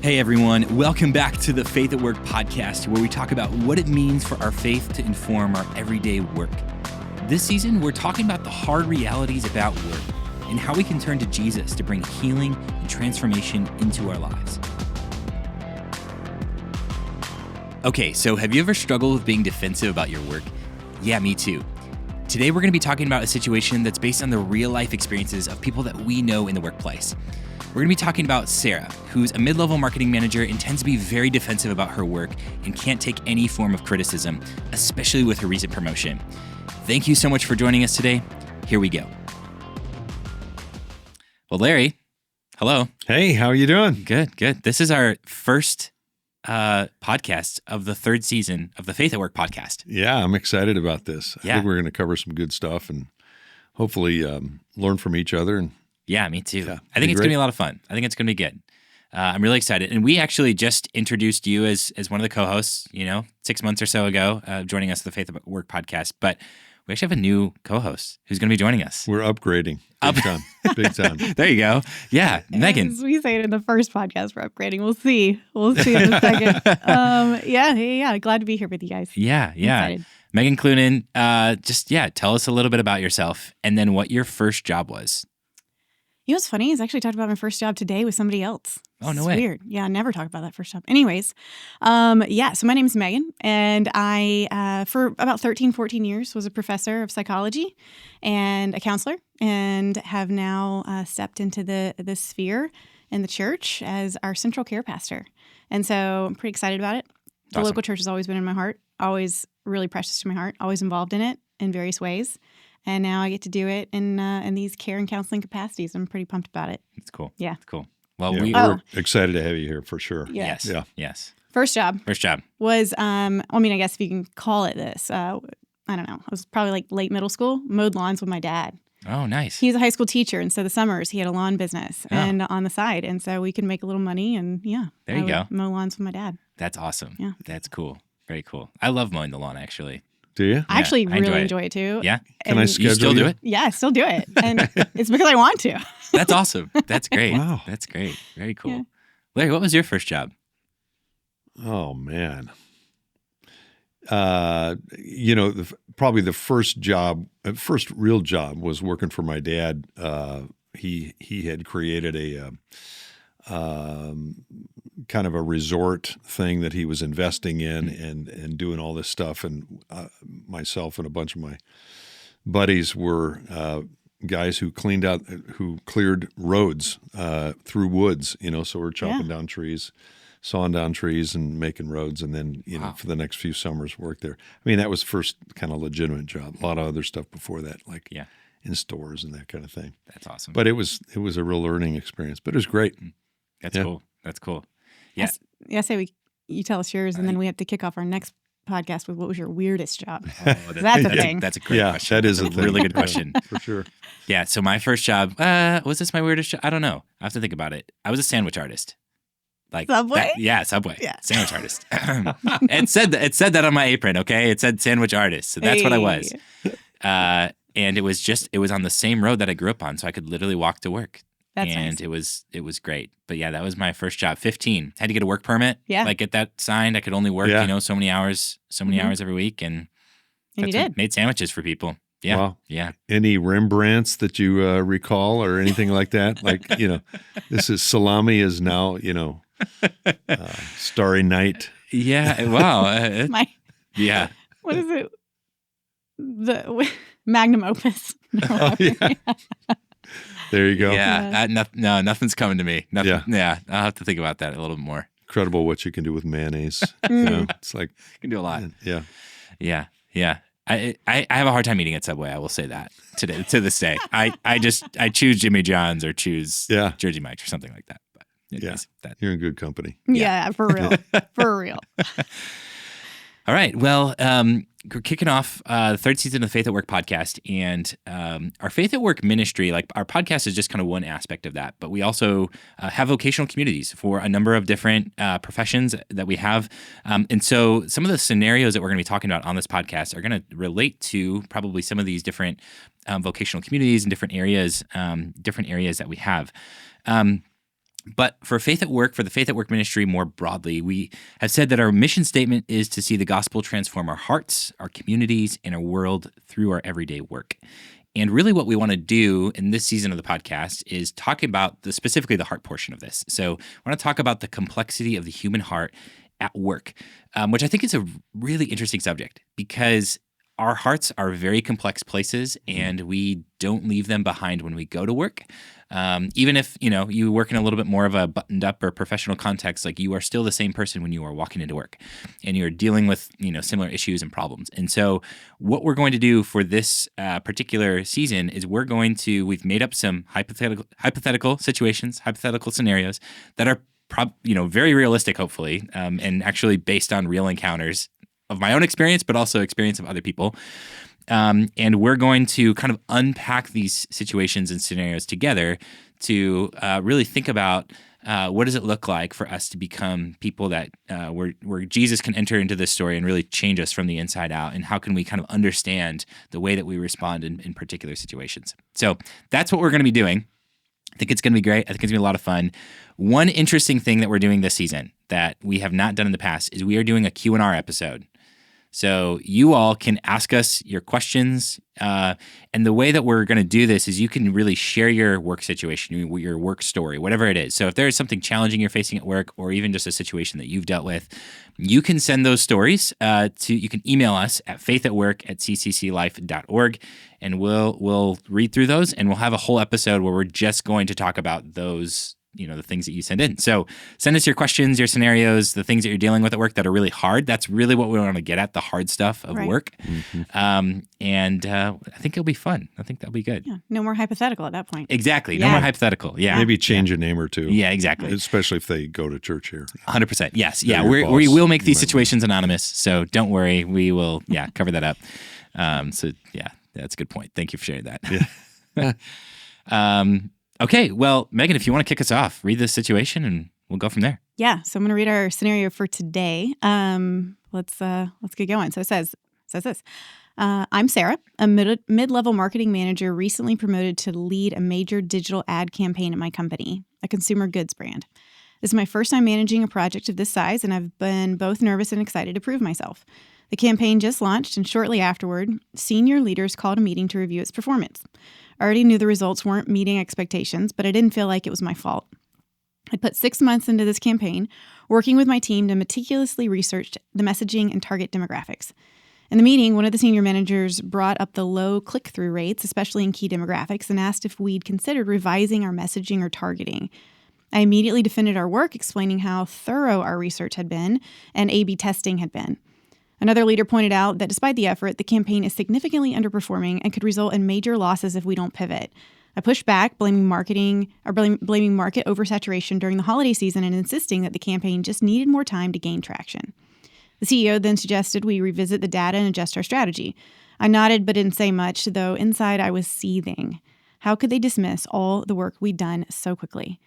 Hey everyone, welcome back to the Faith at Work podcast, where we talk about what it means for our faith to inform our everyday work. This season, we're talking about the hard realities about work and how we can turn to Jesus to bring healing and transformation into our lives. Okay, so have you ever struggled with being defensive about your work? Yeah, me too. Today, we're going to be talking about a situation that's based on the real-life experiences of people that we know in the workplace. We're going to be talking about Sarah, who's a mid-level marketing manager and tends to be very defensive about her work and can't take any form of criticism, especially with her recent promotion. Thank you so much for joining us today. Here we go. Well, Larry, hello. Hey, how are you doing? Good. This is our first podcast of the third season of the Faith at Work podcast. Yeah, I'm excited about this. Yeah. I think we're going to cover some good stuff and hopefully learn from each other. And yeah, me too. Yeah, I think it's going to be a lot of fun. I think it's going to be good. I'm really excited. And we actually just introduced you as one of the co-hosts, 6 months or so ago, joining us at the Faith at Work podcast. But we actually have a new co-host who's going to be joining us. We're upgrading big time. There you go. Yeah, Megan. As we say it in the first podcast, we're upgrading. We'll see in a second. Yeah. Glad to be here with you guys. Yeah. Excited. Megan Clunan, tell us a little bit about yourself and then what your first job was. You know what's funny is I actually talked about my first job today with somebody else. Oh, no It's way. Weird. Yeah, I never talk about that first job. Anyways, so my name is Megan, and I, for about 13, 14 years, was a professor of psychology and a counselor, and have now stepped into the sphere in the church as our central care pastor. And so I'm pretty excited about it. The Awesome. local church has always been in my heart, always really precious to my heart, always involved in it in various ways. And now I get to do it in these care and counseling capacities. I'm pretty pumped about it. It's cool. Yeah. It's cool. Well, Yeah, we're excited to have you here for sure. Yeah. Yes. First job was, I guess if you can call it this, I don't know. I was probably like late middle school, mowed lawns with my dad. Oh, nice. He's a high school teacher, and so the summers he had a lawn business and on the side, and so we could make a little money, and There you go. Mow lawns with my dad. That's awesome. Yeah. That's cool. Very cool. I love mowing the lawn, actually. Do you? I actually I really enjoy enjoy it too. Yeah. Can I And- schedule You still do it? Yeah, I still do it, and it's because I want to. That's awesome. That's great. Wow. That's great. Very cool. Yeah. Larry, what was your first job? Oh, man. Probably the first real job was working for my dad. He had created a kind of a resort thing that he was investing in and doing all this stuff. And myself and a bunch of my buddies were guys who cleared roads through woods, so we're chopping down trees, sawing down trees and making roads. And then, Wow. for the next few summers worked there. I mean, that was first kind of legitimate job. A lot of other stuff before that, like in stores and that kind of thing. That's awesome. But it was a real learning experience, but it was great. That's cool. That's cool. Yeah. I say you tell us yours, and then we have to kick off our next podcast with what was your weirdest job? That's a thing. That's a great Yeah, question. that is That's a thing. really good question. For sure. Yeah. So my first job, was this my weirdest job? I don't know. I have to think about it. I was a sandwich artist. Like Subway? Subway. Yeah. Sandwich artist. It said that on my apron. Okay. It said sandwich artist. So that's what I was. And it was on the same road that I grew up on. So I could literally walk to work. That's and nice. it was great. But yeah, that was my first job. 15. Had to get a work permit. Yeah. Like get that signed. I could only work, so many hours every week. And And you did. Made sandwiches for people. Yeah. Wow. Yeah. Any Rembrandts that you recall or anything like that? Like, this is Salami is now, Starry Night. Yeah. Wow. Yeah. What is it? The magnum opus. Oh, yeah. There you go. Yeah. Nothing's coming to me. Nothing. Yeah. I'll have to think about that a little bit more. Incredible what you can do with mayonnaise. It's like, You can do a lot. yeah. Yeah. I have a hard time eating at Subway. I will say that to this day. I choose Jimmy John's or choose Jersey Mike's or something like that. But anyways, You're in good company. Yeah, for real. For real. All right. Well, we're kicking off the third season of the Faith at Work podcast. And our Faith at Work ministry, like our podcast is just kind of one aspect of that. But we also have vocational communities for a number of different professions that we have. And so some of the scenarios that we're going to be talking about on this podcast are going to relate to probably some of these different vocational communities and different areas that we have. But for Faith at Work, for the Faith at Work ministry more broadly, we have said that our mission statement is to see the gospel transform our hearts, our communities, and our world through our everyday work. And really what we want to do in this season of the podcast is talk about specifically the heart portion of this. So I want to talk about the complexity of the human heart at work, which I think is a really interesting subject because our hearts are very complex places and we don't leave them behind when we go to work. Even if, you work in a little bit more of a buttoned up or professional context, like you are still the same person when you are walking into work and you're dealing with, similar issues and problems. And so what we're going to do for this particular season is we've made up some hypothetical situations, hypothetical scenarios that are very realistic, hopefully, and actually based on real encounters of my own experience, but also experience of other people. And we're going to kind of unpack these situations and scenarios together to really think about what does it look like for us to become people that where Jesus can enter into this story and really change us from the inside out, and how can we kind of understand the way that we respond in particular situations. So that's what we're going to be doing. I think it's going to be great. I think it's going to be a lot of fun. One interesting thing that we're doing this season that we have not done in the past is we are doing a Q&R episode. So you all can ask us your questions, and the way that we're going to do this is you can really share your work situation, your work story, whatever it is. So if there is something challenging you're facing at work, or even just a situation that you've dealt with, you can send those stories you can email us at faithatwork@ccclife.org, and we'll read through those, and we'll have a whole episode where we're just going to talk about those, the things that you send in. So send us your questions, your scenarios, the things that you're dealing with at work that are really hard. That's really what we want to get at, the hard stuff of work. Mm-hmm. And I think it'll be fun. I think that'll be good. Yeah. No more hypothetical at that point. Exactly. No more hypothetical. Yeah. Maybe change a name or two. Yeah, exactly. Especially if they go to church here. 100%. Yes. Yeah. We will make these situations anonymous. So don't worry. We will, cover that up. So yeah, that's a good point. Thank you for sharing that. Yeah. Okay, well, Megan, if you want to kick us off, read this situation and we'll go from there. Yeah, so I'm going to read our scenario for today. Let's get going. So it says this. I'm Sarah, a mid-level marketing manager recently promoted to lead a major digital ad campaign at my company, a consumer goods brand. This is my first time managing a project of this size, and I've been both nervous and excited to prove myself. The campaign just launched, and shortly afterward, senior leaders called a meeting to review its performance. I already knew the results weren't meeting expectations, but I didn't feel like it was my fault. I put 6 months into this campaign, working with my team to meticulously research the messaging and target demographics. In the meeting, one of the senior managers brought up the low click-through rates, especially in key demographics, and asked if we'd considered revising our messaging or targeting. I immediately defended our work, explaining how thorough our research had been and A/B testing had been. Another leader pointed out that despite the effort, the campaign is significantly underperforming and could result in major losses if we don't pivot. I pushed back, blaming market oversaturation during the holiday season and insisting that the campaign just needed more time to gain traction. The CEO then suggested we revisit the data and adjust our strategy. I nodded but didn't say much, though inside I was seething. How could they dismiss all the work we'd done so quickly?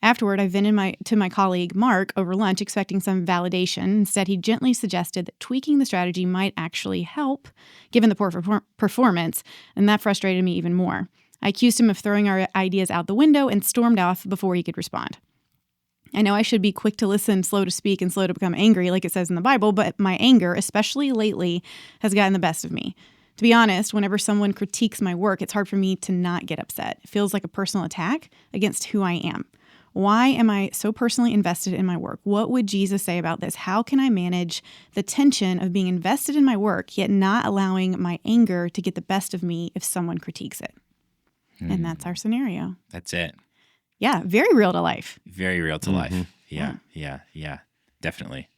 Afterward, I vented to my colleague, Mark, over lunch, expecting some validation. Instead, he gently suggested that tweaking the strategy might actually help, given the poor performance, and that frustrated me even more. I accused him of throwing our ideas out the window and stormed off before he could respond. I know I should be quick to listen, slow to speak, and slow to become angry, like it says in the Bible, but my anger, especially lately, has gotten the best of me. To be honest, whenever someone critiques my work, it's hard for me to not get upset. It feels like a personal attack against who I am. Why am I so personally invested in my work? What would Jesus say about this? How can I manage the tension of being invested in my work, yet not allowing my anger to get the best of me if someone critiques it? And that's our scenario. That's it. Yeah, very real to life. Very real to life. Yeah, definitely.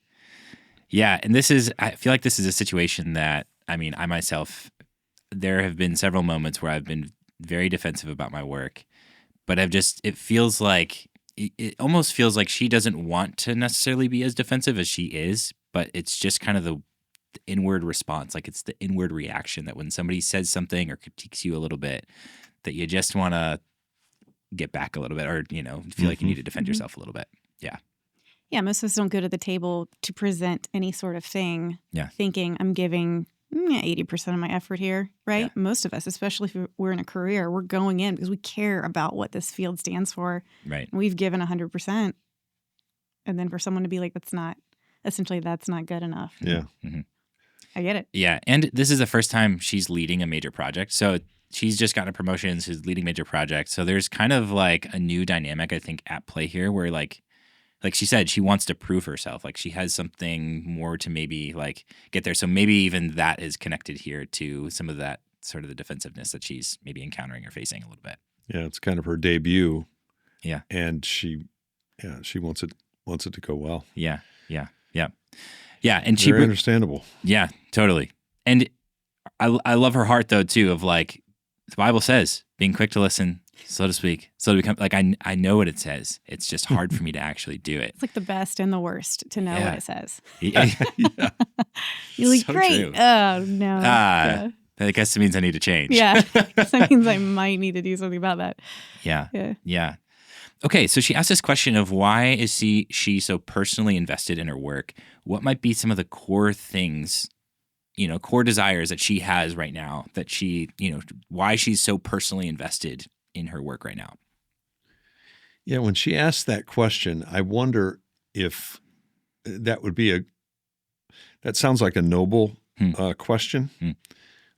Yeah, and I feel like this is a situation that, I myself, there have been several moments where I've been very defensive about my work, but it almost feels like she doesn't want to necessarily be as defensive as she is, but it's just kind of the inward response. Like it's the inward reaction that when somebody says something or critiques you a little bit, that you just want to get back a little bit or, feel like you need to defend yourself a little bit. Yeah. Yeah, most of us don't go to the table to present any sort of thing thinking I'm giving 80% of my effort here, right? Yeah. Most of us, especially if we're in a career, we're going in because we care about what this field stands for. Right. And we've given 100%. And then for someone to be like, that's not good enough. Yeah. Mm-hmm. I get it. Yeah. And this is the first time she's leading a major project. So she's just gotten a promotion. She's leading major projects. So there's kind of like a new dynamic, I think, at play here where like she said, she wants to prove herself. Like she has something more to maybe like get there. So maybe even that is connected here to some of that sort of the defensiveness that she's maybe encountering or facing a little bit. Yeah. It's kind of her debut. Yeah. And she wants it to go well. Yeah. Yeah. Yeah. Yeah. And Very understandable. Yeah, totally. And I love her heart though too of like the Bible says being quick to listen, slow to speak, slow to become. Like I know what it says. It's just hard for me to actually do it. It's like the best and the worst to know what it says. Yeah. You're like, So great. true. Oh, no. I guess it means I need to change. Yeah. That means I might need to do something about that. Yeah. Yeah. Yeah. Okay, so she asked this question of why is she so personally invested in her work? What might be some of the core things, core desires that she has right now that she, why she's so personally invested in her work right now? Yeah, when she asked that question, I wonder if that would be that sounds like a noble question.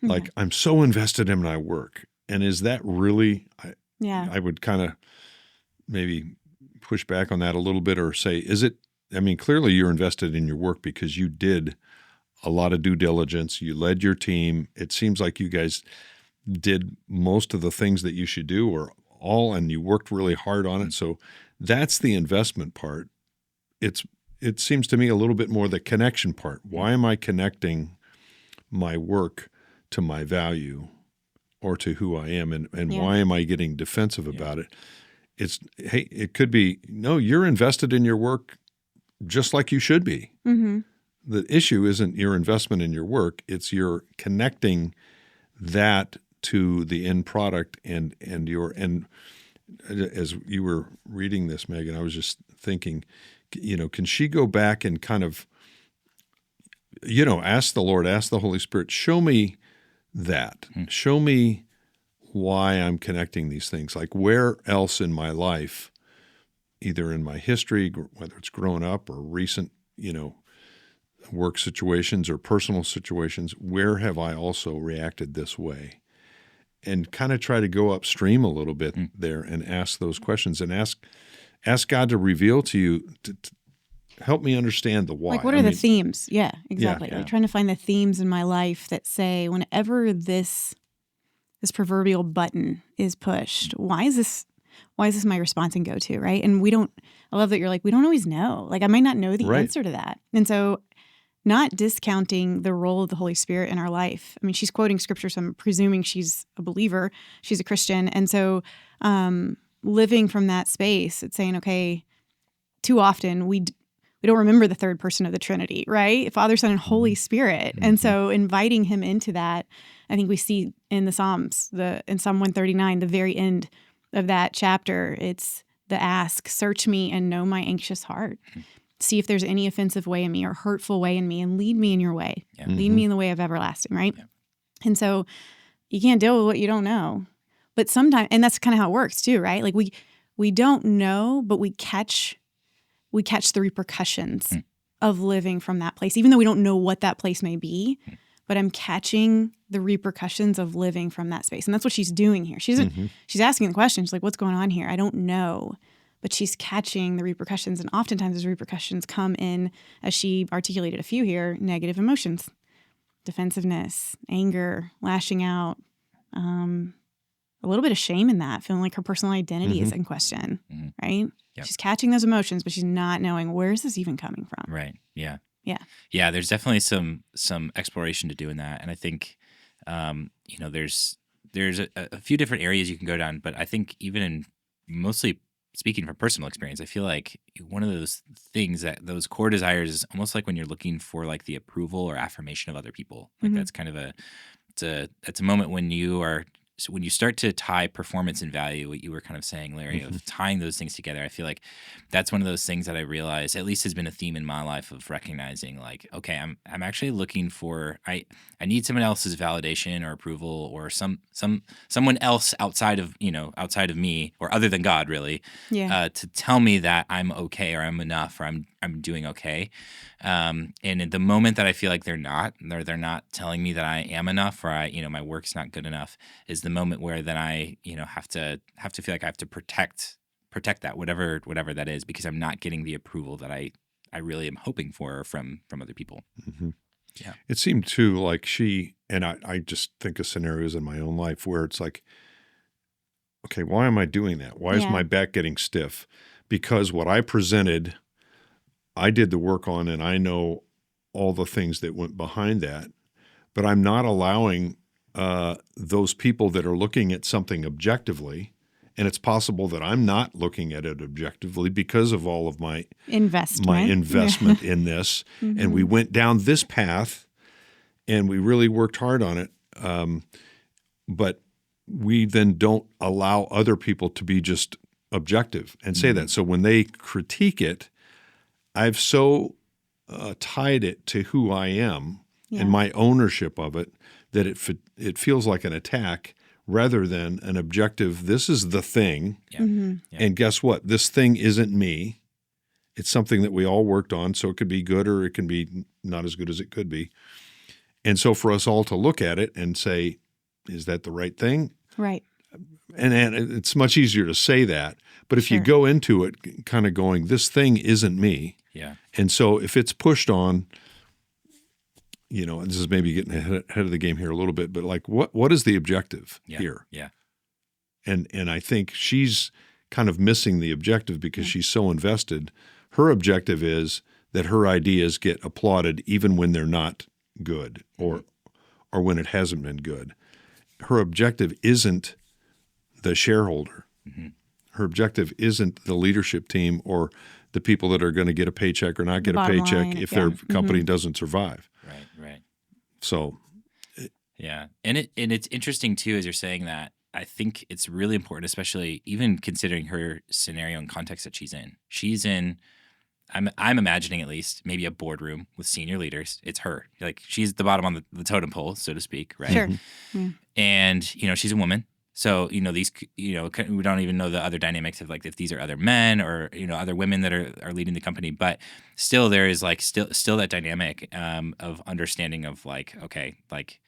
Like, I'm so invested in my work. And is that really, I would kind of maybe push back on that a little bit or say, is it, clearly you're invested in your work because you did a lot of due diligence. You led your team. It seems like you guys did most of the things that you should do or all, and you worked really hard on it. So that's the investment part. It seems to me a little bit more the connection part. Why am I connecting my work to my value or to who I am? And why am I getting defensive about it? It could be, no, you're invested in your work just like you should be. Mm-hmm. The issue isn't your investment in your work. It's your connecting that to the end product and as you were reading this, Megan, I was just thinking, can she go back and kind of, ask the Lord, ask the Holy Spirit, show me that. Show me why I'm connecting these things. Like where else in my life, either in my history, whether it's grown up or recent, work situations or personal situations, where have I also reacted this way? And kind of try to go upstream a little bit there and ask those questions and ask God to reveal to you, to help me understand the why. Like what are the themes? Yeah, exactly. Yeah. Like trying to find the themes in my life that say whenever this proverbial button is pushed, why is this my response and go-to, right? And I love that you're like, we don't always know. Like I might not know the answer to that. And so not discounting the role of the Holy Spirit in our life. She's quoting scripture, so I'm presuming she's a believer. She's a Christian. And so living from that space, it's saying, okay, too often we don't remember the third person of the Trinity, right? Father, Son, and Holy Spirit. Mm-hmm. And so inviting him into that, I think we see in the Psalms, in Psalm 139, the very end of that chapter, it's the ask, search me and know my anxious heart. Mm-hmm. See if there's any offensive way in me or hurtful way in me and lead me in your way. Yeah. Lead me in the way of everlasting, right? Yeah. And so you can't deal with what you don't know. But sometimes, and that's kind of how it works too, right? Like we don't know, but we catch the repercussions of living from that place, even though we don't know what that place may be, but I'm catching the repercussions of living from that space. And that's what she's doing here. She's asking the question. She's like, what's going on here? I don't know. But she's catching the repercussions. And oftentimes those repercussions come in, as she articulated a few here, negative emotions, defensiveness, anger, lashing out, a little bit of shame in that, feeling like her personal identity is in question, right? Yep. She's catching those emotions, but she's not knowing, where is this even coming from? Right, yeah. Yeah. Yeah, there's definitely some exploration to do in that. And I think, there's a few different areas you can go down, but I think even in mostly speaking from personal experience, I feel like one of those things that those core desires is almost like when you're looking for like the approval or affirmation of other people. Like that's kind of it's a moment when you are so when you start to tie performance and value, what you were kind of saying, Larry, of tying those things together, I feel like that's one of those things that I realize, at least has been a theme in my life, of recognizing like, okay, I'm actually looking for, I need someone else's validation or approval, or someone else outside of me, or other than God, really, to tell me that I'm okay, or I'm enough, or I'm doing okay. And at the moment that I feel like they're not telling me that I am enough, or my work's not good enough, is the moment where then I, have to feel like I have to protect that, whatever that is, because I'm not getting the approval that I really am hoping for from other people. Mm-hmm. Yeah. It seemed too like she, and I just think of scenarios in my own life where it's like, okay, why am I doing that? Why is my back getting stiff? Because what I presented, I did the work on, and I know all the things that went behind that, but I'm not allowing those people that are looking at something objectively, and it's possible that I'm not looking at it objectively because of all of my investment in this, and we went down this path, and we really worked hard on it, but we then don't allow other people to be just objective and say that. So when they critique it, I've so tied it to who I am and my ownership of it that it feels like an attack rather than an objective. This is the thing, and guess what? This thing isn't me. It's something that we all worked on, so it could be good or it can be not as good as it could be. And so for us all to look at it and say, is that the right thing? Right. And it's much easier to say that. But if you go into it kind of going, this thing isn't me. Yeah. And so if it's pushed on, this is maybe getting ahead of the game here a little bit, but like what is the objective here? Yeah. And I think she's kind of missing the objective because she's so invested. Her objective is that her ideas get applauded even when they're not good or when it hasn't been good. Her objective isn't the shareholder. Her objective isn't the leadership team or the people that are going to get a paycheck or not get a paycheck if their company doesn't survive. Right. So, yeah, and it's interesting too, as you're saying that. I think it's really important, especially even considering her scenario and context that she's in. She's in, I'm imagining at least, maybe a boardroom with senior leaders. It's her, like she's the bottom on the totem pole, so to speak, right? Sure. And she's a woman. So, these, we don't even know the other dynamics of like if these are other men or, other women that are leading the company. But still there is like still that dynamic of understanding of like, okay, like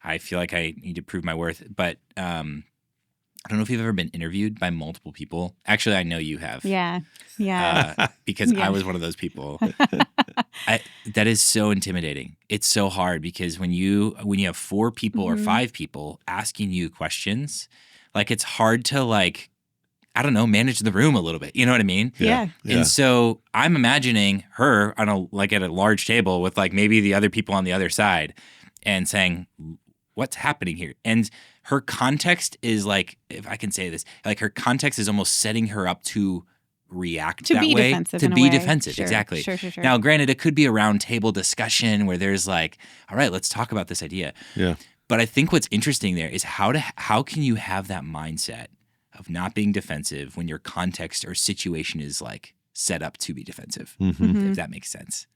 I feel like I need to prove my worth. But I don't know if you've ever been interviewed by multiple people. Actually, I know you have. Yeah. Because I was one of those people. That is so intimidating. It's so hard because when you have 4 people or 5 people asking you questions, like it's hard to like, I don't know, manage the room a little bit. You know what I mean? Yeah. And so I'm imagining her on at a large table with like maybe the other people on the other side and saying, what's happening here? And her context is like, if I can say this, like her context is almost setting her up to react to that be way. Defensive to be way. defensive. Sure. Exactly. Sure. Now, granted, it could be a round table discussion where there's like, all right, let's talk about this idea. Yeah. But I think what's interesting there is how can you have that mindset of not being defensive when your context or situation is like set up to be defensive, if that makes sense.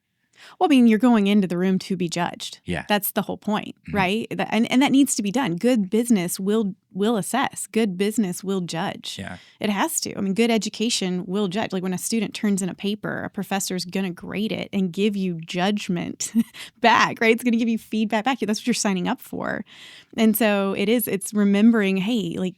Well, I mean, you're going into the room to be judged. Yeah. That's the whole point, right? And that needs to be done. Good business will assess. Good business will judge. Yeah. It has to. I mean, good education will judge. Like when a student turns in a paper, a professor's going to grade it and give you judgment back, right? It's going to give you feedback back. That's what you're signing up for. And so it's remembering, hey, like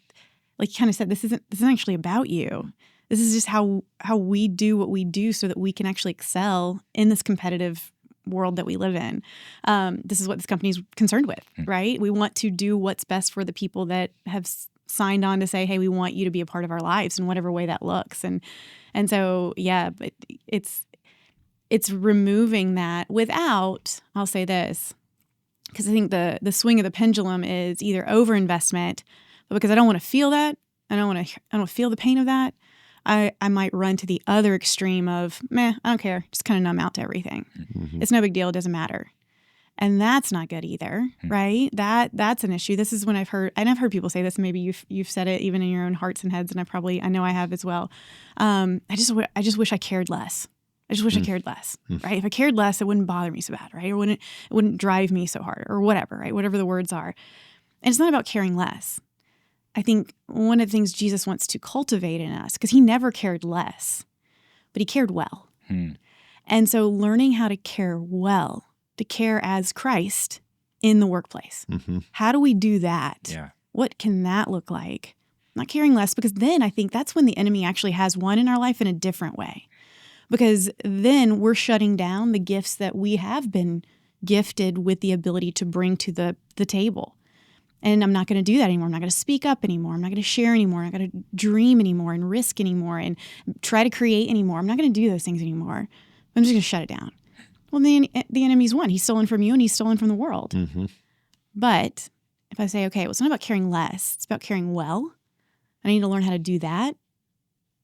you kind of said, this isn't actually about you. This is just how we do what we do so that we can actually excel in this competitive world that we live in. This is what this company is concerned with, right? We want to do what's best for the people that have signed on to say, hey, we want you to be a part of our lives in whatever way that looks. And so, yeah, but it's removing that without, I'll say this, because I think the swing of the pendulum is either overinvestment, but because I don't want to feel that, I don't feel the pain of that, I might run to the other extreme of, I don't care, just kind of numb out to everything. It's no big deal. It doesn't matter. And that's not good either, right? That's an issue. This is when I've heard people say this, and maybe you've said it even in your own hearts and heads, and I know I have as well. I just wish I cared less. I just wish I cared less, right? If I cared less, it wouldn't bother me so bad, right? Or it wouldn't drive me so hard, or whatever, right? Whatever the words are. And it's not about caring less. I think one of the things Jesus wants to cultivate in us, because he never cared less, but he cared well. And so learning how to care well, to care as Christ in the workplace. How do we do that? Yeah. What can that look like? Not caring less, because then I think that's when the enemy actually has won in our life in a different way. Because then we're shutting down the gifts that we have been gifted with the ability to bring to the table. And I'm not going to do that anymore. I'm not going to speak up anymore. I'm not going to share anymore. I'm not going to dream anymore and risk anymore and try to create anymore. I'm not going to do those things anymore. I'm just going to shut it down. Well, then the enemy's won. He's stolen from you and he's stolen from the world. But if I say, okay, well, it's not about caring less. It's about caring well. I need to learn how to do that.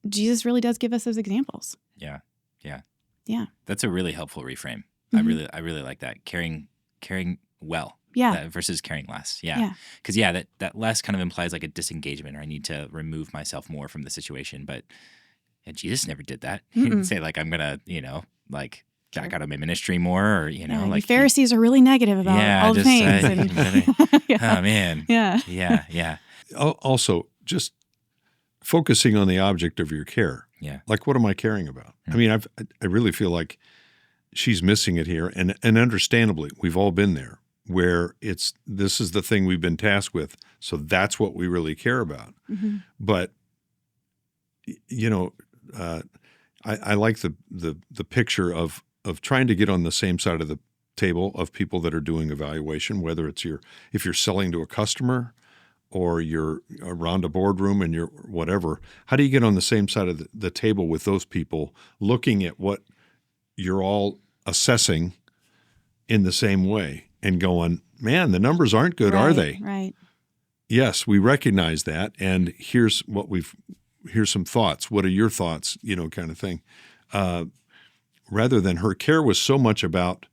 Jesus really does give us those examples. Yeah. That's a really helpful reframe. I really like that. Caring well. Yeah. Versus caring less. Yeah. Because that less kind of implies like a disengagement, or I need to remove myself more from the situation. But Jesus never did that. He didn't say like, I'm going to, back out of my ministry more, or, you Pharisees are really negative about all the things. Oh, man. Yeah. Also, just focusing on the object of your care. Yeah. Like, what am I caring about? I mean, I really feel like she's missing it here. And understandably, we've all been there, where this is the thing we've been tasked with. So that's what we really care about. But, I like the picture of trying to get on the same side of the table of people that are doing evaluation, whether it's if you're selling to a customer or you're around a boardroom and you're whatever. How do you get on the same side of the table with those people, looking at what you're all assessing in the same way and going, man, the numbers aren't good, are they? Right. Yes, we recognize that, and here's some thoughts. What are your thoughts? Kind of thing. Rather than her care was so much about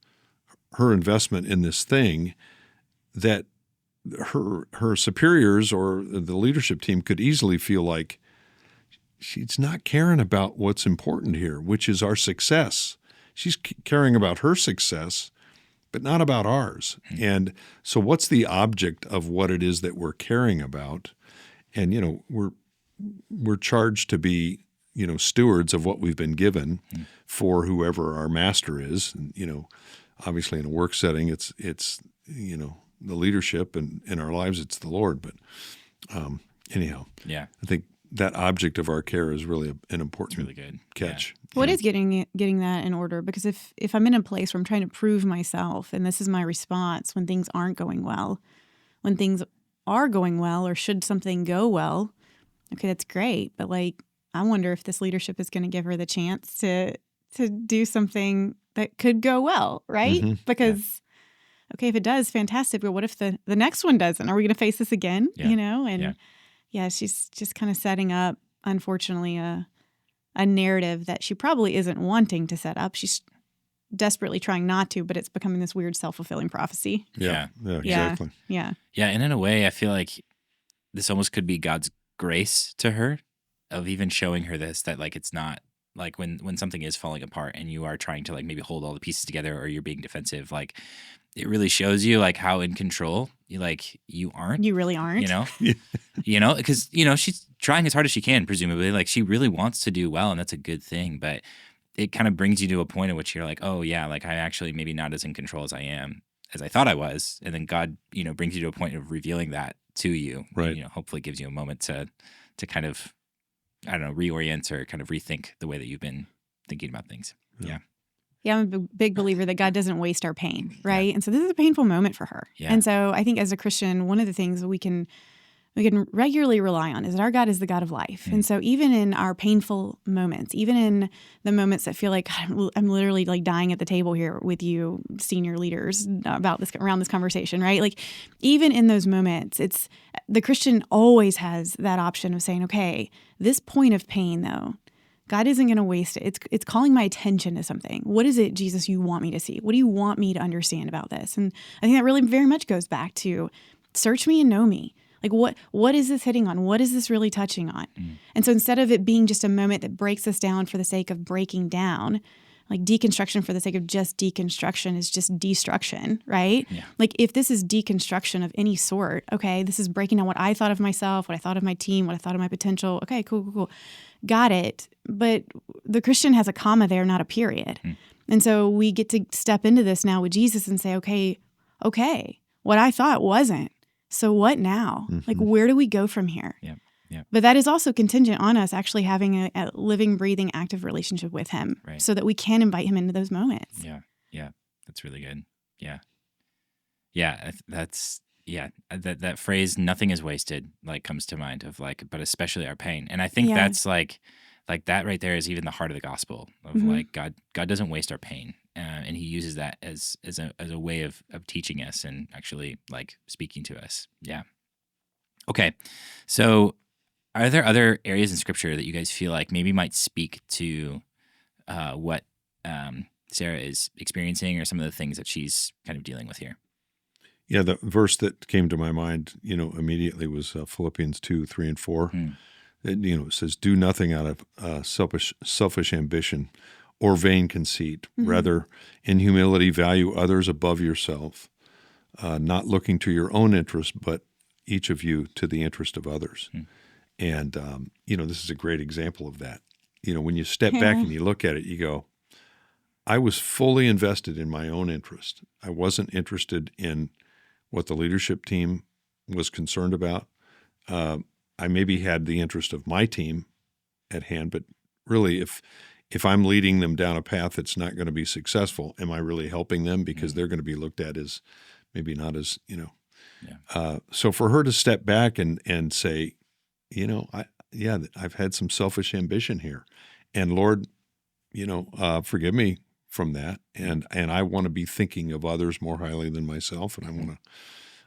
her investment in this thing that her superiors or the leadership team could easily feel like she's not caring about what's important here, which is our success. She's caring about her success, but not about ours. And so what's the object of what it is that we're caring about? And, we're charged to be, stewards of what we've been given for whoever our master is. And, obviously in a work setting, it's the leadership, and in our lives, it's the Lord. But anyhow, I think that object of our care is really an important really good catch. What is getting that in order? Because if I'm in a place where I'm trying to prove myself, and this is my response when things aren't going well, when things are going well, or should something go well, okay, that's great. But I wonder if this leadership is going to give her the chance to do something that could go well, right? Because okay, if it does, fantastic. But what if the next one doesn't? Are we going to face this again? She's just kind of setting up, unfortunately, a narrative that she probably isn't wanting to set up. She's desperately trying not to, but it's becoming this weird self-fulfilling prophecy. Yeah, exactly. Yeah. And in a way, I feel like this almost could be God's grace to her, of even showing her this, that it's not like when something is falling apart and you are trying to maybe hold all the pieces together, or you're being defensive, it really shows you how in control you aren't. You really aren't. Because she's trying as hard as she can, presumably. She really wants to do well, and that's a good thing. But it kind of brings you to a point at which you're like, oh yeah, I actually maybe not as in control as I thought I was. And then God, brings you to a point of revealing that to you. Right. And, hopefully gives you a moment to kind of, I don't know, reorient or kind of rethink the way that you've been thinking about things. Yeah. Yeah, I'm a big believer that God doesn't waste our pain, right? Yeah. And so this is a painful moment for her. Yeah. And so I think as a Christian, one of the things we can regularly rely on is that our God is the God of life. And so even in our painful moments, even in the moments that feel like I'm literally dying at the table here with you, senior leaders, about this around this conversation, right? Even in those moments, it's the Christian always has that option of saying, okay, this point of pain though, God isn't going to waste it. It's calling my attention to something. What is it, Jesus, you want me to see? What do you want me to understand about this? And I think that really very much goes back to search me and know me. Like what is this hitting on? What is this really touching on? And so instead of it being just a moment that breaks us down for the sake of breaking down, like deconstruction for the sake of just deconstruction is just destruction, right? Yeah. Like if this is deconstruction of any sort, okay, this is breaking down what I thought of myself, what I thought of my team, what I thought of my potential. Okay, cool. Got it. But the Christian has a comma there, not a period. And so we get to step into this now with Jesus and say, okay, what I thought wasn't. So what now? Like, where do we go from here? Yeah. But that is also contingent on us actually having a living, breathing, active relationship with him, Right. so that we can invite him into those moments. Yeah. That's really good. Yeah. That phrase, nothing is wasted, like comes to mind of like, but especially our pain. And I think that's like that right there is even the heart of the gospel of like God doesn't waste our pain. And he uses that as a way of teaching us and actually like speaking to us. Yeah. Okay. So are there other areas in scripture that you guys feel like maybe might speak to what Sarah is experiencing or some of the things that she's kind of dealing with here? Yeah, the verse that came to my mind, immediately was Philippians 2:3-4. It says, "Do nothing out of selfish ambition or vain conceit. Rather, in humility, value others above yourself, not looking to your own interest, but each of you to the interest of others." And, this is a great example of that. When you step back and you look at it, you go, I was fully invested in my own interest. I wasn't interested in what the leadership team was concerned about. I maybe had the interest of my team at hand, but really if I'm leading them down a path that's not going to be successful, am I really helping them? Because they're going to be looked at as maybe not as, so for her to step back and say, I've had some selfish ambition here, and Lord, forgive me from that. And I want to be thinking of others more highly than myself. And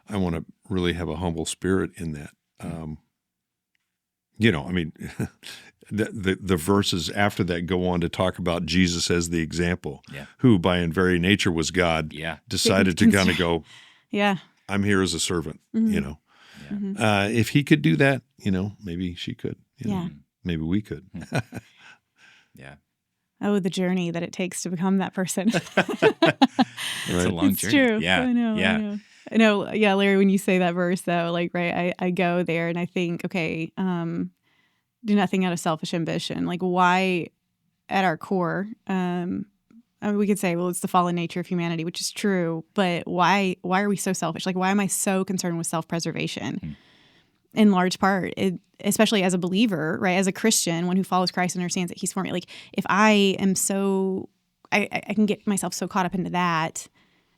I want to really have a humble spirit in that. The verses after that go on to talk about Jesus as the example, who by in very nature was God, decided to kind of go, I'm here as a servant, if he could do that, maybe she could, maybe we could. Yeah. Oh, the journey that it takes to become that person. It's a long journey. True. Yeah. I know. Yeah, Larry, when you say that verse though, like, right, I go there and I think, okay, do nothing out of selfish ambition. Like, why at our core, we could say, well, it's the fallen nature of humanity, which is true, but why are we so selfish? Like, why am I so concerned with self-preservation? In large part, especially as a believer, right? As a Christian, one who follows Christ and understands that he's for me. Like, if I am I can get myself so caught up into that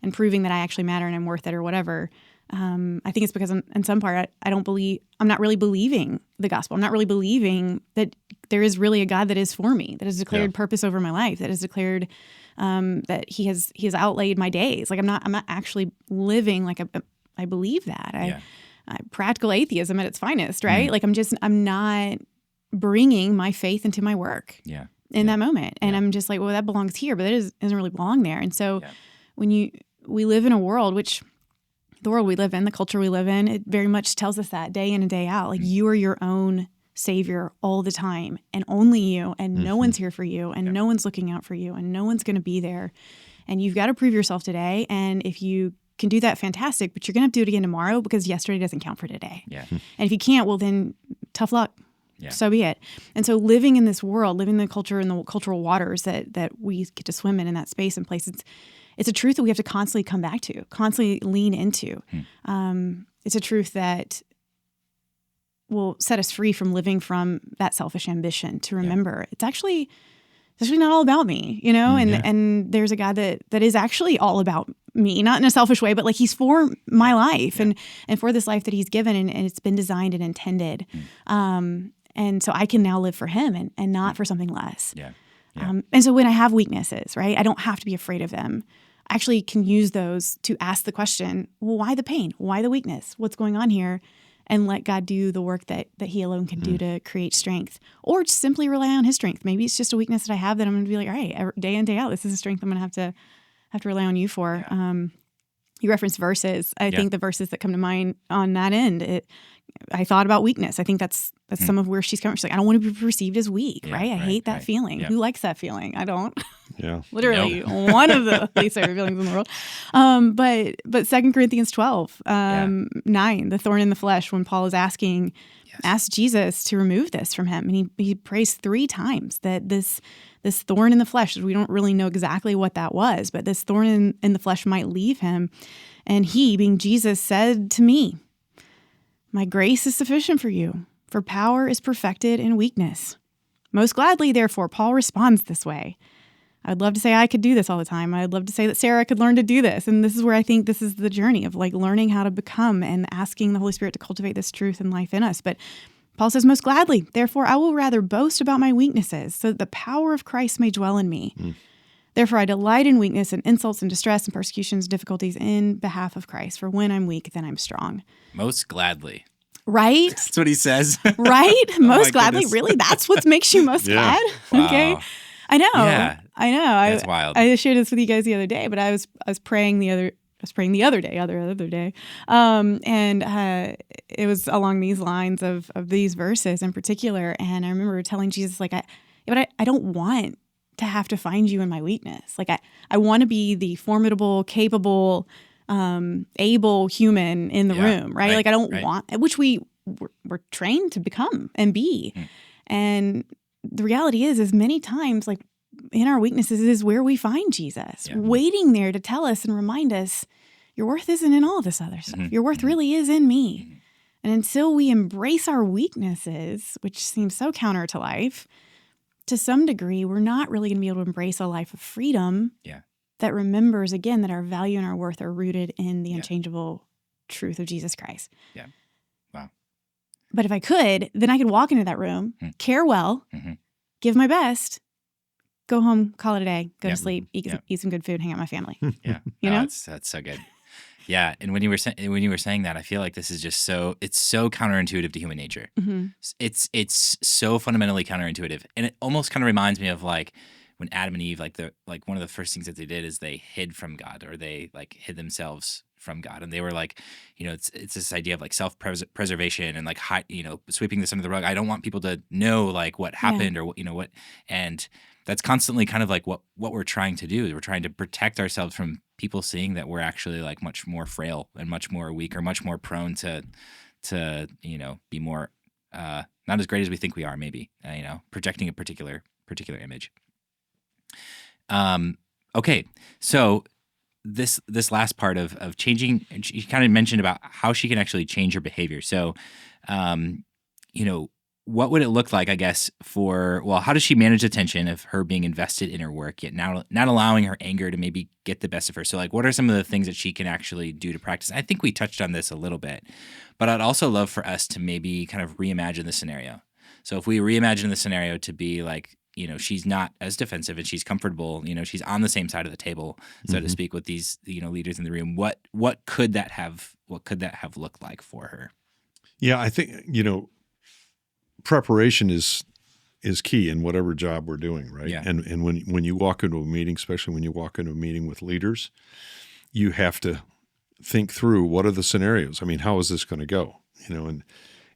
and proving that I actually matter and I'm worth it or whatever. I think it's because in some part, I'm not really believing the gospel. I'm not really believing that there is really a God that is for me, that has declared purpose over my life, that has declared that he has outlaid my days. Like, I'm not actually living like I believe that. Practical atheism at its finest, right? Like, I'm not bringing my faith into my work in that moment. And I'm just like, well, that belongs here, but that doesn't really belong there. And so when we live in a world, which the world we live in, the culture we live in, it very much tells us that day in and day out. Like, you are your own savior all the time, and only you, and no one's here for you, and no one's looking out for you, and no one's going to be there. And you've got to prove yourself today. And if you can do that, fantastic, but you're going to have to do it again tomorrow, because yesterday doesn't count for today. And if you can't, well, then tough luck. So be it. And so living in this world, living in the culture and the cultural waters that we get to swim in that space and place, it's a truth that we have to constantly come back to, constantly lean into. It's a truth that will set us free from living from that selfish ambition, to remember it's actually not all about me, and there's a God that is actually all about me, not in a selfish way, but like he's for my life and for this life that he's given, and it's been designed and intended. And so I can now live for him and not for something less. And so when I have weaknesses, right, I don't have to be afraid of them. I actually can use those to ask the question, well, why the pain? Why the weakness? What's going on here? and let God do the work that he alone can do to create strength, or just simply rely on his strength. Maybe it's just a weakness that I have that I'm going to be like, all right, day in, day out, this is a strength I'm going to have to rely on you for. Yeah. You referenced verses. I think the verses that come to mind on that end, I thought about weakness. I think that's some of where she's coming. She's like, I don't want to be perceived as weak, right? I hate that feeling. Yeah. Who likes that feeling? I don't. Yeah. Literally one of the least favorite feelings in the world. But 2 Corinthians 12, 9, the thorn in the flesh, when Paul is ask Jesus to remove this from him. And he prays 3 times that this thorn in the flesh, we don't really know exactly what that was, but this thorn in the flesh might leave him. And he, being Jesus, said to me, my grace is sufficient for you, for power is perfected in weakness. Most gladly, therefore, Paul responds this way. I'd love to say I could do this all the time. I'd love to say that Sarah could learn to do this. And this is where I think this is the journey of like learning how to become and asking the Holy Spirit to cultivate this truth and life in us. But Paul says, most gladly, therefore, I will rather boast about my weaknesses so that the power of Christ may dwell in me. Therefore, I delight in weakness and insults and distress and persecutions, difficulties in behalf of Christ. For when I'm weak, then I'm strong. Most gladly. Right? That's what he says. Right? Most gladly. Goodness. Really? That's what makes you most glad? Wow. Okay. I know. Yeah. I know. That's wild. I shared this with you guys the other day, but I was praying the other day. And it was along these lines of these verses in particular. And I remember telling Jesus, like, I don't want to have to find you in my weakness. Like, I want to be the formidable, capable, able human in the room, right? Like, I don't want, which we're trained to become and be. And the reality is many times, like, in our weaknesses is where we find Jesus, waiting there to tell us and remind us, your worth isn't in all this other stuff. Your worth really is in me. And until we embrace our weaknesses, which seems so counter to life, to some degree, we're not really going to be able to embrace a life of freedom that remembers, again, that our value and our worth are rooted in the unchangeable truth of Jesus Christ. Yeah. Wow. But if I could, then I could walk into that room, care well, give my best, go home, call it a day, go to sleep, eat some good food, hang out with my family. Yeah. You know? That's so good. Yeah. And when you were saying that, I feel like this is just it's so counterintuitive to human nature. It's so fundamentally counterintuitive. And it almost kind of reminds me of like when Adam and Eve, like one of the first things that they did is they hid from God, or they like hid themselves from God. And they were like, it's this idea of like self-preservation and like, sweeping this under the rug. I don't want people to know like what happened or what, and that's constantly kind of like what we're trying to do. We're trying to protect ourselves from people seeing that we're actually like much more frail and much more weak, or much more prone to be more, not as great as we think we are, maybe, projecting a particular image. Okay. So this last part of changing, you kind of mentioned about how she can actually change her behavior. So, what would it look like, I guess, how does she manage the tension of her being invested in her work, yet not allowing her anger to maybe get the best of her? So, like, what are some of the things that she can actually do to practice? I think we touched on this a little bit, but I'd also love for us to maybe kind of reimagine the scenario. So if we reimagine the scenario to be like, she's not as defensive and she's comfortable, she's on the same side of the table, so to speak, with these, leaders in the room. What could that have looked like for her? Yeah, I think, preparation is key in whatever job we're doing, right? Yeah. And when you walk into a meeting, especially when you walk into a meeting with leaders, you have to think through, what are the scenarios? I mean, how is this going to go?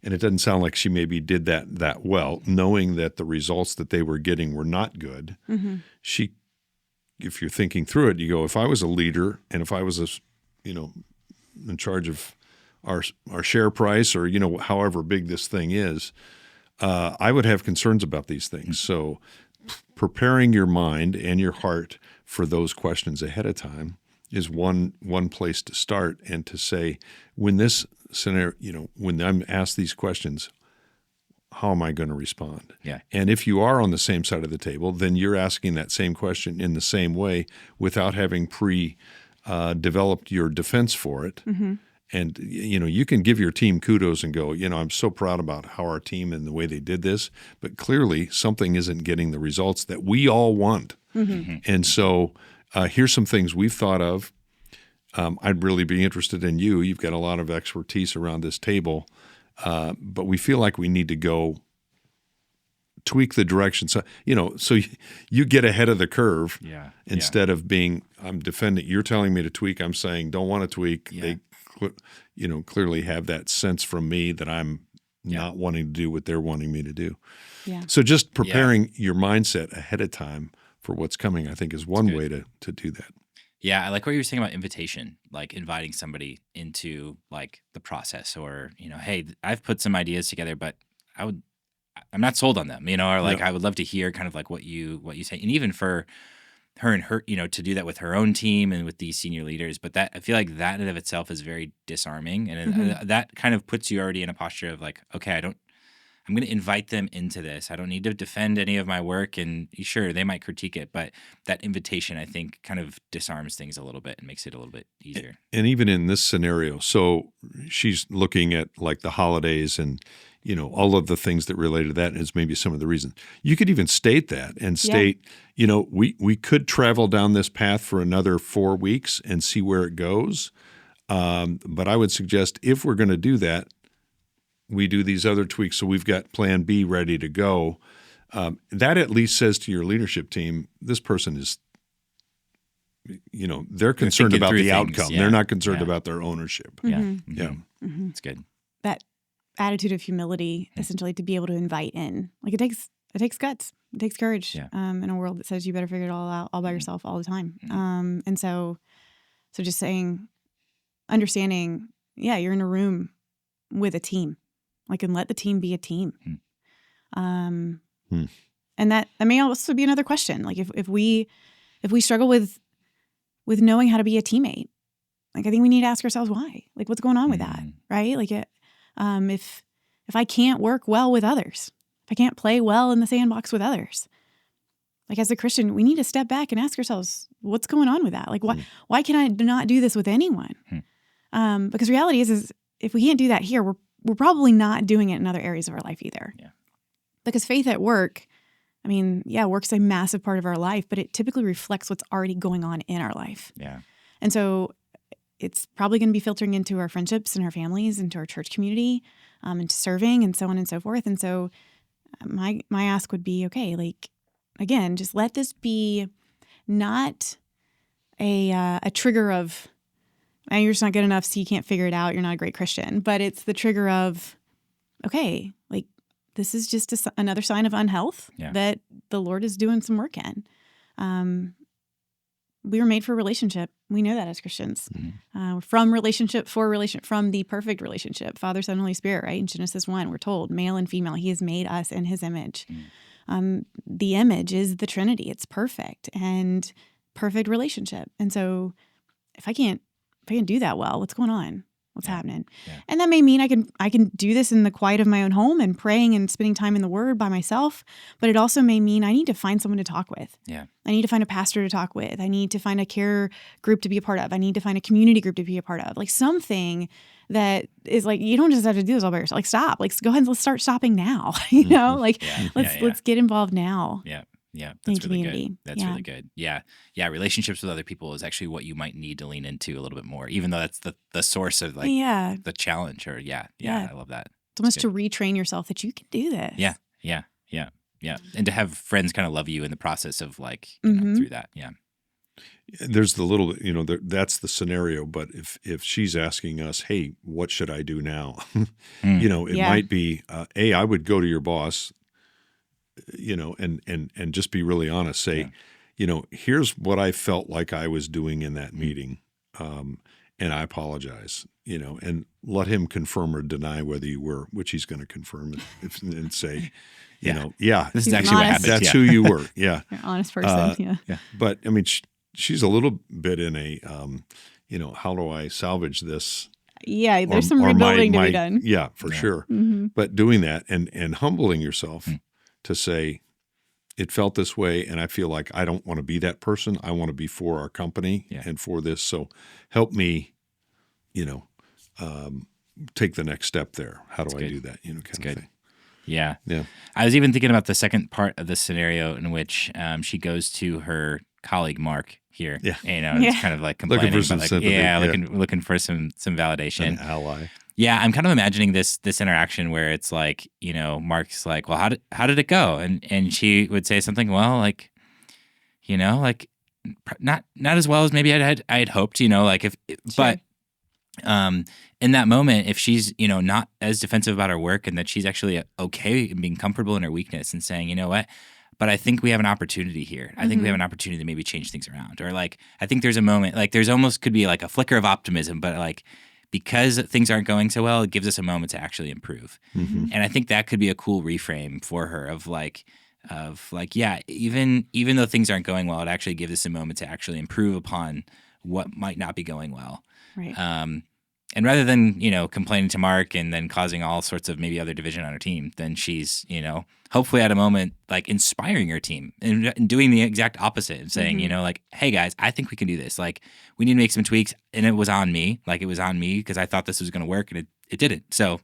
And it doesn't sound like she maybe did that well, knowing that the results that they were getting were not good. If you're thinking through it, you go, if I was a leader and if I was in charge of our share price, or however big this thing is, I would have concerns about these things. So preparing your mind and your heart for those questions ahead of time is one place to start, and to say, when this scenario, when I'm asked these questions, how am I going to respond? Yeah. And if you are on the same side of the table, then you're asking that same question in the same way without having developed your defense for it. And, you can give your team kudos and go, I'm so proud about how our team and the way they did this, but clearly something isn't getting the results that we all want. And so here's some things we've thought of. I'd really be interested in you. You've got a lot of expertise around this table. but we feel like we need to go tweak the direction. So, so you get ahead of the curve instead of being, I'm defending, you're telling me to tweak. I'm saying, don't want to tweak. Yeah. They, clearly have that sense from me that I'm not wanting to do what they're wanting me to do. Yeah. So just preparing your mindset ahead of time for what's coming, I think is one way to do that. Yeah, I like what you were saying about invitation, like inviting somebody into like the process, or hey, I've put some ideas together, but I'm not sold on them, or like I would love to hear kind of like what you say, and even for her and her, to do that with her own team and with these senior leaders. But that I feel like that in and of itself is very disarming, and that kind of puts you already in a posture of like, okay, I'm going to invite them into this. I don't need to defend any of my work, and sure, they might critique it, but that invitation, I think, kind of disarms things a little bit and makes it a little bit easier. And even in this scenario, so she's looking at like the holidays and, all of the things that relate to that is maybe some of the reasons. You could even state that and state, we could travel down this path for another 4 weeks and see where it goes. But I would suggest if we're going to do that, we do these other tweaks, so we've got plan B ready to go. That at least says to your leadership team, this person is, they're concerned about the outcome. Yeah. They're not concerned about their ownership. Yeah. Mm-hmm. Yeah. Mm-hmm. It's good. That attitude of humility, essentially, to be able to invite in. Like it takes guts. It takes courage in a world that says you better figure it all out all by yourself all the time. And so just saying, understanding, you're in a room with a team. Like, and let the team be a team. And that may also be another question. Like if we struggle with knowing how to be a teammate, like I think we need to ask ourselves why. Like what's going on with that, right? Like if I can't work well with others, if I can't play well in the sandbox with others, like as a Christian, we need to step back and ask ourselves, what's going on with that? Like why can I not do this with anyone? Because reality is if we can't do that here, we're probably not doing it in other areas of our life either. Yeah. Because faith at work, I mean, work's a massive part of our life, but it typically reflects what's already going on in our life. Yeah. And so it's probably going to be filtering into our friendships and our families, into our church community, into serving and so on and so forth. And so my ask would be, okay, like, again, just let this be not a trigger of, you're just not good enough, so you can't figure it out. You're not a great Christian. But it's the trigger of, okay, like this is just another sign of unhealth that the Lord is doing some work in. We were made for relationship. We know that as Christians. From relationship for relationship, from the perfect relationship, Father, Son, Holy Spirit, right? In Genesis 1, we're told, male and female, He has made us in His image. The image is the Trinity. It's perfect and perfect relationship. And so if I can't do that well, what's going on? What's happening? Yeah. And that may mean I can do this in the quiet of my own home and praying and spending time in the Word by myself. But it also may mean I need to find someone to talk with. Yeah. I need to find a pastor to talk with. I need to find a care group to be a part of. I need to find a community group to be a part of. Like something that is like, you don't just have to do this all by yourself. Like stop. Like go ahead and let's start stopping now. Let's get involved now. Yeah. Yeah, that's really good. That's really good. Yeah. Relationships with other people is actually what you might need to lean into a little bit more, even though that's the source of like the challenge. Or I love that. It's almost to retrain yourself that you can do this. Yeah. And to have friends kind of love you in the process of like through that. Yeah. There's the little, that's the scenario. But if she's asking us, hey, what should I do now? It might be, I would go to your boss. And just be really honest, say, here's what I felt like I was doing in that meeting. And I apologize, and let him confirm or deny whether you were, which he's going to confirm and say, this is actually what happened. That's who you were. Yeah. You're an honest person. But I mean, she's a little bit in a, how do I salvage this? Yeah. There's some rebuilding to be done. Yeah, for sure. Mm-hmm. But doing that and humbling yourself to say, it felt this way, and I feel like I don't want to be that person. I want to be for our company and for this. So help me, take the next step there. How do I do that? Kind of thing. Yeah. I was even thinking about the second part of the scenario in which she goes to her colleague Mark here. Yeah. It's kind of like complaining, looking for some sympathy. Looking for some validation. An ally. Yeah, I'm kind of imagining this interaction where it's like, Mark's like, well, how did it go? And she would say something, well, like, like not as well as maybe I'd hoped, like if, Sure. but in that moment, if she's, not as defensive about her work and that she's actually okay and being comfortable in her weakness and saying, you know what, but I think we have an opportunity here. I think we have an opportunity to maybe change things around. Or like, I think there's a moment, like there's almost could be like a flicker of optimism, but like, because things aren't going so well, it gives us a moment to actually improve. And I think that could be a cool reframe for her of like, yeah, even though things aren't going well, it actually gives us a moment to actually improve upon what might not be going well. Right. And rather than, complaining to Mark and then causing all sorts of maybe other division on her team, then she's, hopefully at a moment like inspiring her team and doing the exact opposite and saying, like, hey guys, I think we can do this. Like we need to make some tweaks. And it was on me. Like it was on me because I thought this was going to work and it didn't. So,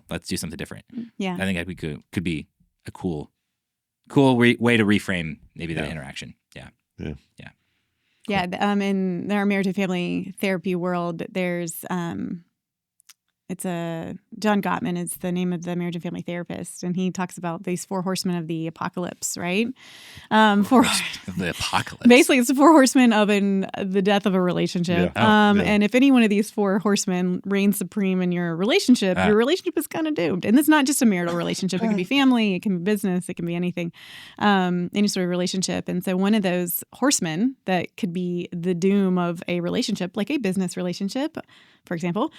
let's do something different. Yeah. I think that we could be a cool way to reframe maybe that interaction. Yeah. Yeah. Yeah. Yeah, in our marriage and family therapy world, there's John Gottman is the name of the marriage and family therapist, and he talks about these 4 horsemen of the apocalypse, right? The apocalypse. Basically, it's the 4 horsemen of the death of a relationship. Yeah. And if any one of these 4 horsemen reigns supreme in your relationship is kind of doomed. And it's not just a marital relationship. It can be family, it can be business, it can be anything, any sort of relationship. And so one of those horsemen that could be the doom of a relationship, like a business relationship, for example,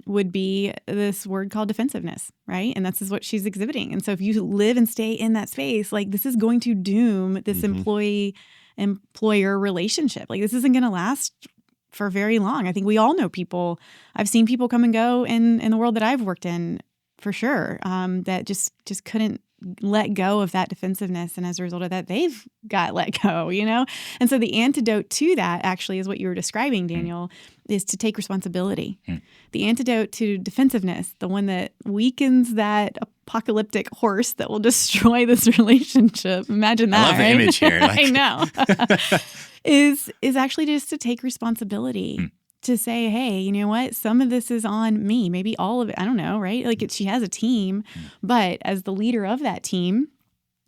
would be this word called defensiveness, right? And that's what she's exhibiting. And so if you live and stay in that space, like this is going to doom this employee-employer relationship. Like this isn't going to last for very long. I think we all know people. I've seen people come and go in the world that I've worked in, for sure, that just couldn't let go of that defensiveness. And as a result of that, they've got let go, And so the antidote to that actually is what you were describing, Daniel, is to take responsibility. The antidote to defensiveness, the one that weakens that apocalyptic horse that will destroy this relationship. Imagine that. I love the image here. I know. is actually just to take responsibility. To say, hey, you know what? Some of this is on me. Maybe all of it. I don't know, right? Like she has a team, but as the leader of that team,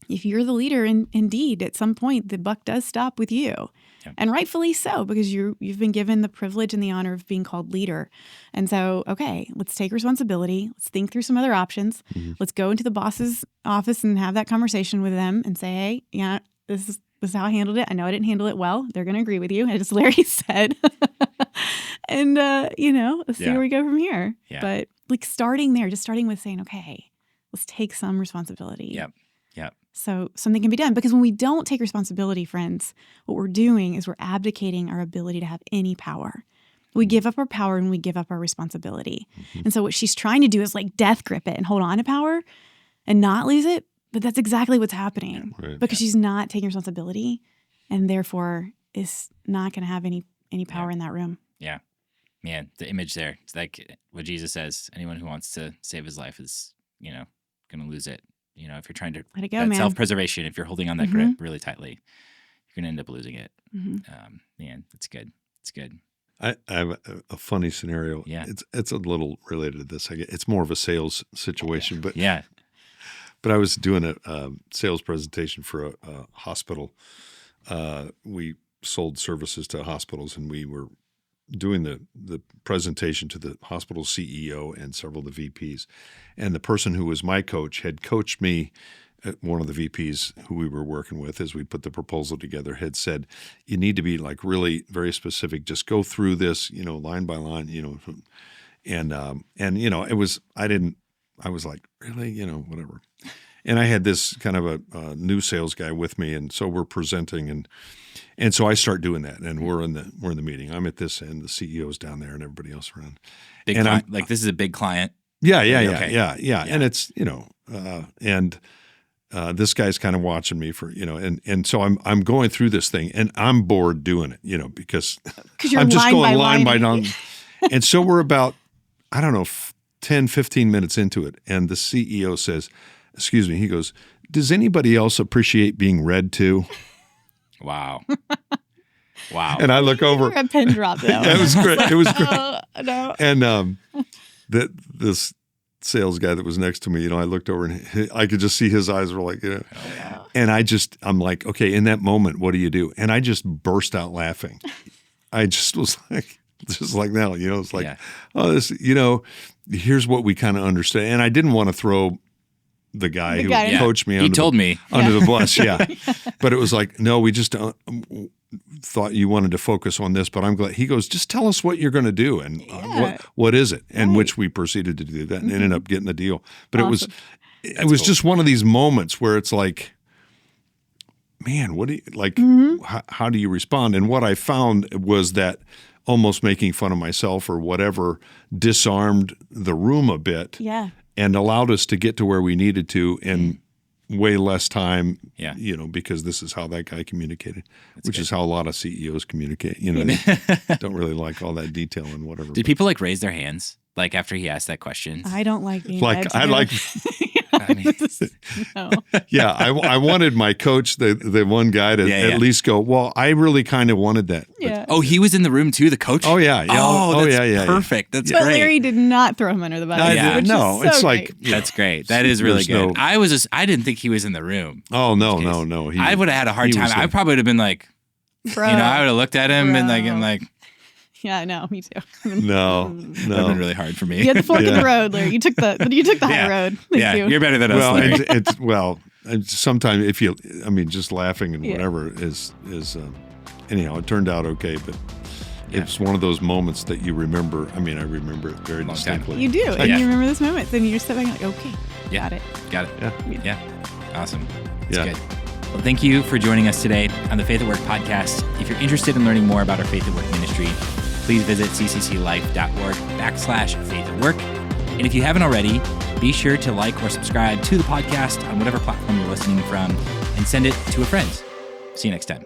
if you're the leader, indeed, at some point, the buck does stop with you. Yeah. And rightfully so, because you've been given the privilege and the honor of being called leader. And so, okay, let's take responsibility. Let's think through some other options. Let's go into the boss's office and have that conversation with them and say, hey, yeah, this is how I handled it. I know I didn't handle it well. They're going to agree with you, as Larry said. And, let's see where we go from here. Yeah. But like starting with saying, okay, let's take some responsibility. Yep. So something can be done. Because when we don't take responsibility, friends, what we're doing is we're abdicating our ability to have any power. We give up our power and we give up our responsibility. And so what she's trying to do is like death grip it and hold on to power and not lose it. But that's exactly what's happening because she's not taking responsibility and therefore is not going to have any power in that room. Yeah. Man, the image there. It's like what Jesus says. Anyone who wants to save his life is, going to lose it. If you're trying to let it go, man. Self-preservation, if you're holding on that grip really tightly, you're going to end up losing it. Man, it's good. It's good. I have a funny scenario. Yeah. It's a little related to this. It's more of a sales situation, but yeah. But I was doing a sales presentation for a hospital. We sold services to hospitals, and we were doing the presentation to the hospital CEO and several of the VPs. And the person who was my coach had coached me, one of the VPs who we were working with as we put the proposal together, had said, you need to be like really very specific. Just go through this, line by line, and it was, I was like, really, whatever. And I had this kind of a new sales guy with me, and so we're presenting, and so I start doing that, and we're in the meeting. I'm at this end, the CEO's down there, and everybody else around. Big client, like this is a big client. Yeah. And it's this guy's kind of watching me for and so I'm going through this thing, and I'm bored doing it, because I'm just going line by line, and so we're about 10, 15 minutes into it, and the CEO says, excuse me, he goes, does anybody else appreciate being read to? Wow. And I look over. A pin drop, though. Yeah, it was great. It was great. No. this sales guy that was next to me, I looked over and I could just see his eyes were like, and I'm like, okay, in that moment, what do you do? And I just burst out laughing. I just was like, just like now, it's like, oh, this, here's what we kind of understand. And I didn't want to throw the guy who coached me under the bus. Yeah. But it was like, no, we just thought you wanted to focus on this, but I'm glad. He goes, just tell us what you're going to do and what is it? And which we proceeded to do that and ended up getting the deal. But it was just one of these moments where it's like, man, what do you like? How do you respond? And what I found was that almost making fun of myself or whatever disarmed the room a bit. Yeah. And allowed us to get to where we needed to in way less time, because this is how that guy communicated, which is how a lot of CEOs communicate. They don't really like all that detail and whatever. Did people raise their hands after he asked that question? I don't like being no. Yeah, I wanted my coach, the one guy, to at least go, well, I really kind of wanted that. Yeah. Oh, he was in the room too, the coach? Oh, yeah. That's perfect. That's great. But Larry did not throw him under the bus. It's like... That's great. That is really good. I didn't think he was in the room. Oh, no. I would have had a hard time. I probably would have been like, bro, I would have looked at him and I'm like... Yeah, no, me too. No. That'd been really hard for me. You had the fork in the road, Larry. You took the high road. You're better than us, Larry. Sometimes just laughing and whatever is anyhow, it turned out okay, but it's one of those moments that you remember. I remember it very distinctly. You do, and you remember this moment, then you're stepping like, okay, got it. Yeah. Awesome. That's good. Well, thank you for joining us today on the Faith at Work podcast. If you're interested in learning more about our Faith at Work ministry, please visit ccclife.org/faith at work. And if you haven't already, be sure to like or subscribe to the podcast on whatever platform you're listening from and send it to a friend. See you next time.